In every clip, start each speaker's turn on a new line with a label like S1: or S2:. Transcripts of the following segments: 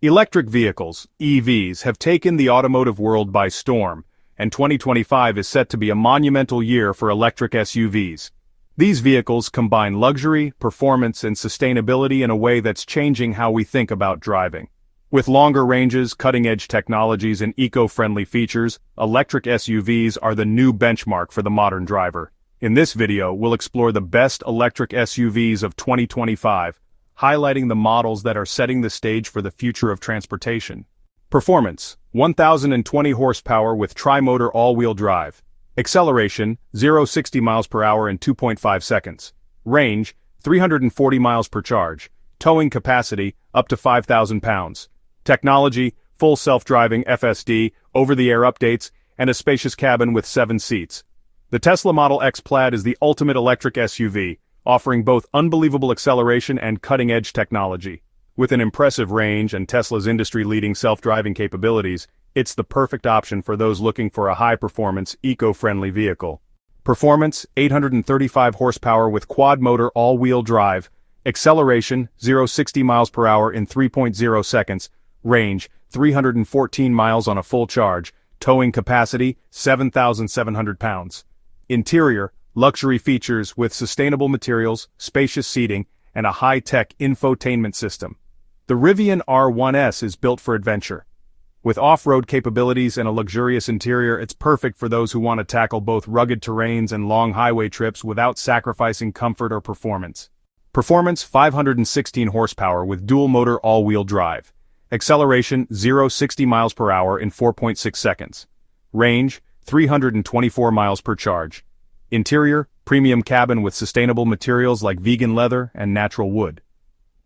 S1: Electric vehicles, EVs, have taken the automotive world by storm, and 2025 is set to be a monumental year for electric SUVs. These vehicles combine luxury, performance, and sustainability in a way that's changing how we think about driving. With longer ranges, cutting-edge technologies, and eco-friendly features, electric SUVs are the new benchmark for the modern driver. In this video, we'll explore the best electric SUVs of 2025, highlighting the models that are setting the stage for the future of transportation. Performance: 1,020 horsepower with tri-motor all-wheel drive. Acceleration: 0-60 miles per hour in 2.5 seconds. Range: 340 miles per charge. Towing capacity: up to 5,000 pounds. Technology: full self-driving FSD, over-the-air updates, and a spacious cabin with 7 seats. The Tesla Model X Plaid is the ultimate electric SUV, offering both unbelievable acceleration and cutting-edge technology. With an impressive range and Tesla's industry-leading self-driving capabilities, it's the perfect option for those looking for a high-performance, eco-friendly vehicle. Performance: 835 horsepower with quad-motor all-wheel drive. Acceleration: 0-60 miles per hour in 3.0 seconds. Range: 314 miles on a full charge. Towing capacity: 7,700 pounds. Interior: luxury features with sustainable materials, spacious seating, and a high-tech infotainment system. The Rivian R1S is built for adventure. With off-road capabilities and a luxurious interior, it's perfect for those who want to tackle both rugged terrains and long highway trips without sacrificing comfort or performance. Performance: 516 horsepower with dual-motor all-wheel drive. Acceleration: 0-60 miles per hour in 4.6 seconds. Range: 324 miles per charge. Interior: premium cabin with sustainable materials like vegan leather and natural wood.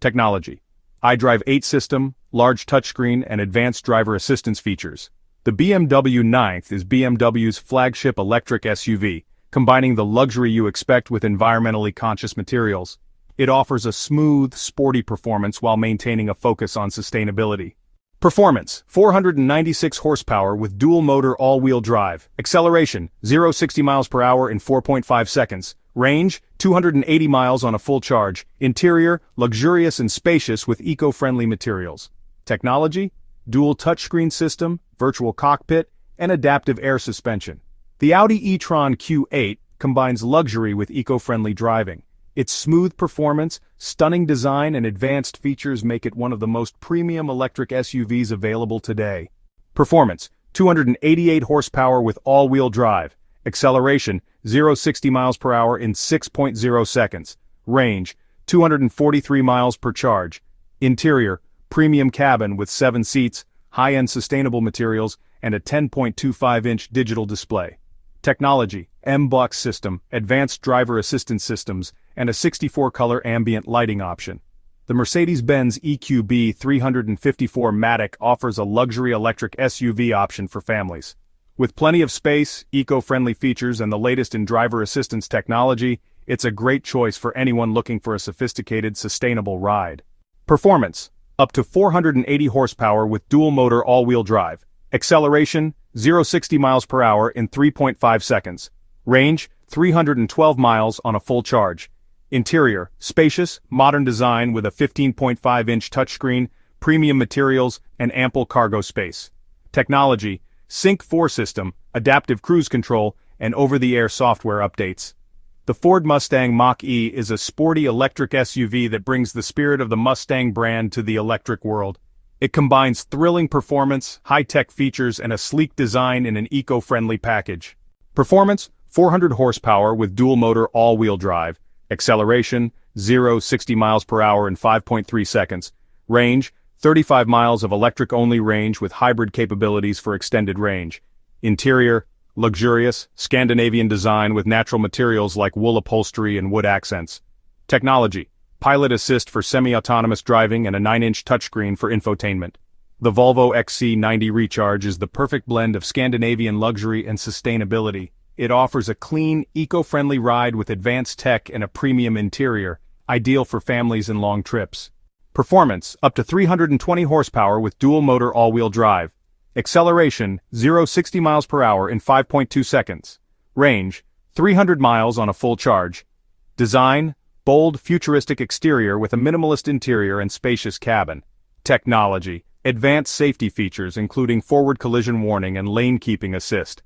S1: Technology: iDrive 8 system, large touchscreen, and advanced driver assistance features. The BMW 9th is BMW's flagship electric SUV, combining the luxury you expect with environmentally conscious materials. It offers a smooth, sporty performance while maintaining a focus on sustainability. Performance: 496 horsepower with dual-motor all-wheel drive. Acceleration: 0-60 miles per hour in 4.5 seconds. Range: 280 miles on a full charge. Interior: luxurious and spacious with eco-friendly materials. Technology: dual touchscreen system, virtual cockpit, and adaptive air suspension. The Audi e-tron Q8 combines luxury with eco-friendly driving. Its smooth performance, stunning design, and advanced features make it one of the most premium electric SUVs available today. Performance: 288 horsepower with all-wheel drive. Acceleration: 0-60 miles per hour in 6.0 seconds. Range: 243 miles per charge. Interior: premium cabin with 7 seats, high-end sustainable materials, and a 10.25-inch digital display. Technology: M-Box system, advanced driver assistance systems, and a 64-color ambient lighting option. The Mercedes-Benz EQB 354 Matic offers a luxury electric SUV option for families. With plenty of space, eco-friendly features, and the latest in driver assistance technology, it's a great choice for anyone looking for a sophisticated, sustainable ride. Performance: up to 480 horsepower with dual-motor all-wheel drive. Acceleration: 0-60 miles per hour in 3.5 seconds. Range: 312 miles on a full charge. Interior: spacious, modern design with a 15.5-inch touchscreen, premium materials, and ample cargo space. Technology: Sync 4 system, adaptive cruise control, and over-the-air software updates. The Ford Mustang Mach-E is a sporty electric SUV that brings the spirit of the Mustang brand to the electric world. It combines thrilling performance, high-tech features, and a sleek design in an eco-friendly package. Performance: 400 horsepower with dual-motor all-wheel drive. Acceleration: 0-60 miles per hour in 5.3 seconds. Range: 35 miles of electric-only range with hybrid capabilities for extended range. Interior: luxurious, Scandinavian design with natural materials like wool upholstery and wood accents. Technology: pilot assist for semi-autonomous driving and a 9-inch touchscreen for infotainment. The Volvo XC90 Recharge is the perfect blend of Scandinavian luxury and sustainability. It offers a clean, eco-friendly ride with advanced tech and a premium interior, ideal for families and long trips. Performance: up to 320 horsepower with dual-motor all-wheel drive. Acceleration: 0-60 miles per hour in 5.2 seconds. Range: 300 miles on a full charge. Design: bold, futuristic exterior with a minimalist interior and spacious cabin. Technology: Advanced safety features including forward collision warning and lane keeping assist.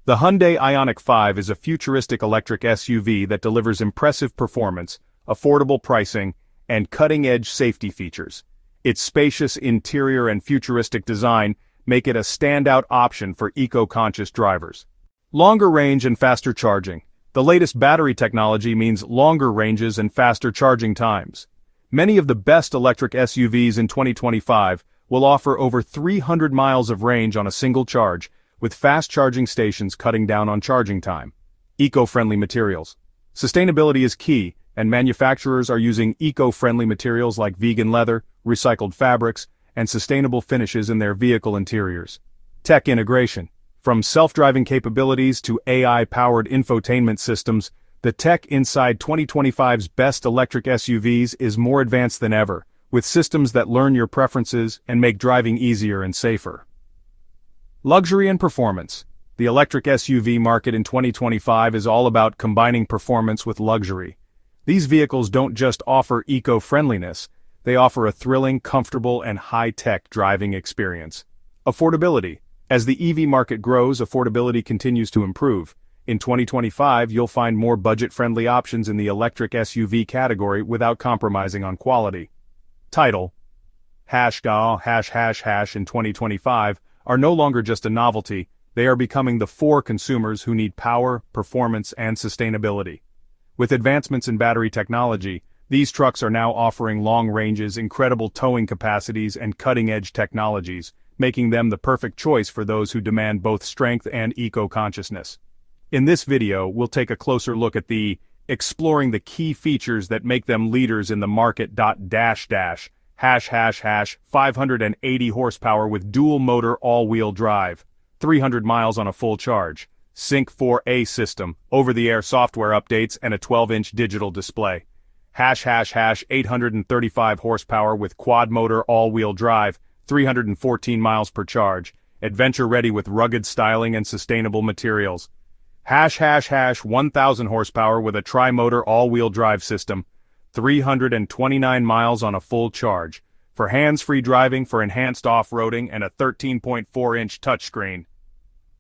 S1: The Hyundai Ioniq 5 is a futuristic electric SUV that delivers impressive performance, affordable pricing, and cutting-edge safety features. Its spacious interior and futuristic design make it a standout option for eco-conscious drivers. Longer range and faster charging. The latest battery technology means longer ranges and faster charging times. Many of the best electric SUVs in 2025 will offer over 300 miles of range on a single charge, with fast charging stations cutting down on charging time. Eco-friendly materials. Sustainability is key, and manufacturers are using eco-friendly materials like vegan leather, recycled fabrics, and sustainable finishes in their vehicle interiors. Tech integration. From self-driving capabilities to AI-powered infotainment systems, the tech inside 2025's best electric SUVs is more advanced than ever, with systems that learn your preferences and make driving easier and safer. Luxury and performance. The electric SUV market in 2025 is all about combining performance with luxury. These vehicles don't just offer eco-friendliness, they offer a thrilling, comfortable, and high-tech driving experience. Affordability. As the EV market grows, affordability continues to improve. In 2025, you'll find more budget-friendly options in the electric SUV category without compromising on quality. Title. In 2025 are no longer just a novelty, they are becoming the for consumers who need power, performance, and sustainability. With advancements in battery technology, these trucks are now offering long ranges, incredible towing capacities, and cutting-edge technologies, making them the perfect choice for those who demand both strength and eco-consciousness. In this video, we'll take a closer look at exploring the key features that make them leaders in the market. 580 horsepower with dual-motor all-wheel drive, 300 miles on a full charge, Sync 4A system, over-the-air software updates, and a 12-inch digital display. 835 horsepower with quad-motor all-wheel drive, 314 miles per charge, adventure-ready with rugged styling and sustainable materials. 1000 horsepower with a tri-motor all-wheel drive system, 329 miles on a full charge, for hands-free driving for enhanced off-roading and a 13.4-inch touchscreen.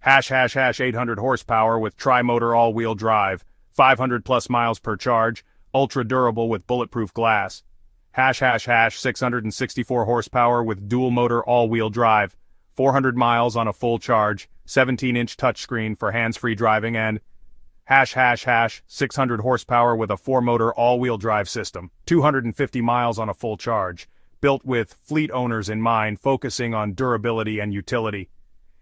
S1: 800 horsepower with tri-motor all-wheel drive, 500 plus miles per charge, ultra-durable with bulletproof glass. 664 horsepower with dual-motor all-wheel drive, 400 miles on a full charge, 17-inch touchscreen for hands-free driving, and 600 horsepower with a 4-motor all-wheel drive system, 250 miles on a full charge, built with fleet owners in mind, focusing on durability and utility.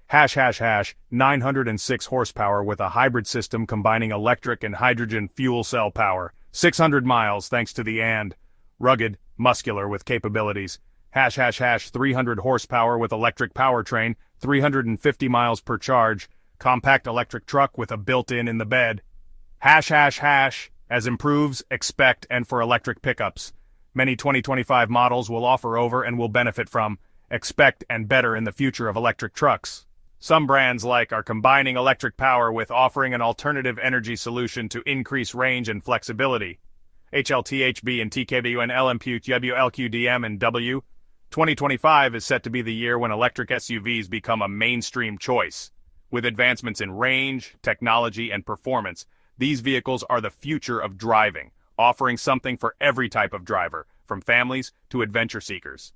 S1: 906 horsepower with a hybrid system combining electric and hydrogen fuel cell power, 600 miles thanks to the rugged, muscular with capabilities. 300 horsepower with electric powertrain, 350 miles per charge, compact electric truck with a built-in in the bed. As improves, expect, and for electric pickups. Many 2025 models will offer over and will benefit from, expect, and better in the future of electric trucks. Some brands are combining electric power with offering an alternative energy solution to increase range and flexibility. HLTHB and TKBU and LMPUW and W. 2025 is set to be the year when electric SUVs become a mainstream choice. With advancements in range, technology, and performance, these vehicles are the future of driving, offering something for every type of driver, from families to adventure seekers.